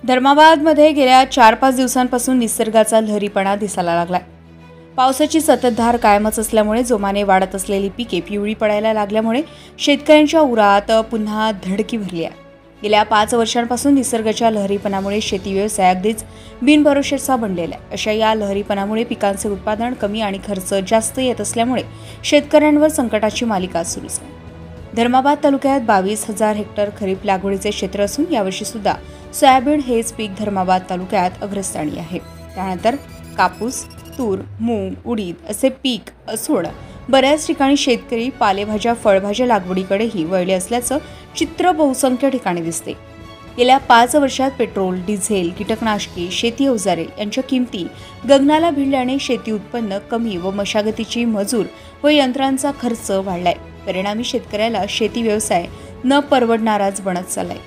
धर्माबादमध्ये गेल्या 4-5 दिवसांपासून निसर्गाचा लहरीपणा दिसायला लागलाय। पावसाची सततधार कायमच असल्यामुळे जोमाने वाढत असलेली पिके पिवळी पडायला लागल्यामुळे शेतकऱ्यांच्या उरात पुन्हा धडकी भरली आहे। गेल्या 5 वर्षांपासून निसर्गाच्या लहरीपणामुळे शेती व्यवसाय अगदीच बिनभरोशाचा बनलेला आहे। अशा या लहरीपणामुळे पिकांचे उत्पादन कमी आणि खर्च जास्त येत असल्यामुळे शेतकऱ्यांवर संकटाची मालिका सुरू आहे। धर्माबाद तालुक्यात 22,000 हेक्टर खरीप लागवडीचे क्षेत्र असून यावर्षी सुद्धा सोयाबीन हेच पीक धर्माबाद तालुक्यात अग्रस्थानी आहे। त्यानंतर कापूस, तूर, मूग, उडीद असे पीक असून बऱ्याच ठिकाणी शेतकरी पालेभाज्या फळभाज्या लागवडीकडेही वळले असल्याचं चित्र बहुसंख्य ठिकाणी दिसते। गेल्या 5 वर्षात पेट्रोल, डिझेल, कीटकनाशके, शेती अवजारे यांच्या किमती गगनाला भिडल्याने शेती उत्पन्न कमी व मशागतीची मजूर व यंत्रांचा खर्च वाढलाय। परिणामी शेतकऱ्याला शेती व्यवसाय न परवडणाराच बनत चाललाय।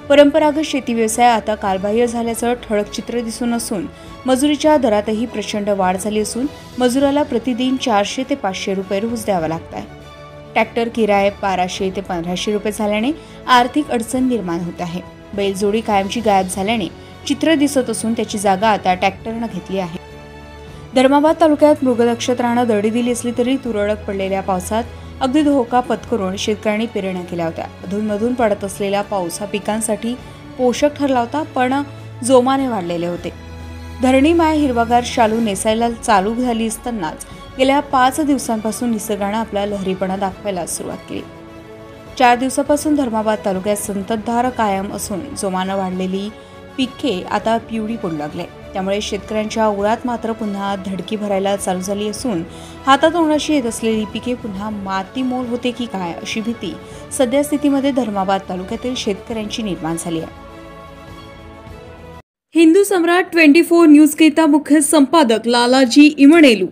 परंपरागत शेती व्यवसाय आता कालबाह्य झाल्याचं ठळक चित्र दिसून असून मजुरीच्या दरातही प्रचंड वाढ झाली असून मजुराला प्रतिदिन 400 ते 500 रुपये रोज द्यावा लागतंय। ट्रॅक्टर किराये 1200 ते 1500 रुपये झाल्याने आर्थिक अडचण निर्माण होत आहे। बैलजोडी कायमची गायब झाल्याने चित्र दिसत असून त्याची जागा आता ट्रॅक्टरनं घेतली आहे। धर्माबाद तालुक्यात मृगनक्षत्रानं दरडी दिली असली तरी तुरळक पडलेल्या पावसात अगदी धोका पत्करून शेतकऱ्यांनी पेरण्या केल्या होत्या। अधूनमधून पडत असलेला पाऊस हा पिकांसाठी पोषक ठरला होता, पण जोमाने वाढलेले होते। धरणी माय हिरवागार शालू नेसायला चालू झाली असतानाच गेल्या 5 दिवसांपासून निसर्गानं आपला लहरीपणा दाखवायला सुरुवात केली। 4 दिवसापासून धर्माबाद तालुक्यात संततधार कायम असून जोमानं वाढलेली पिके आता पिवळी पडू लागले। त्यामुळे शेतकऱ्यांच्या उरात मात्र पुन्हा धडकी भरायला चालू झाली असून हातातोंडाशी येत असलेली पिके पुन्हा मातीमोल होते की काय अशी भीती सध्या स्थितीमध्ये धर्माबाद तालुक्यातील शेतकऱ्यांची निर्माण झाली आहे। हिंदू सम्राट 24 न्यूज के मुख्य संपादक लालाजी इमणेलू।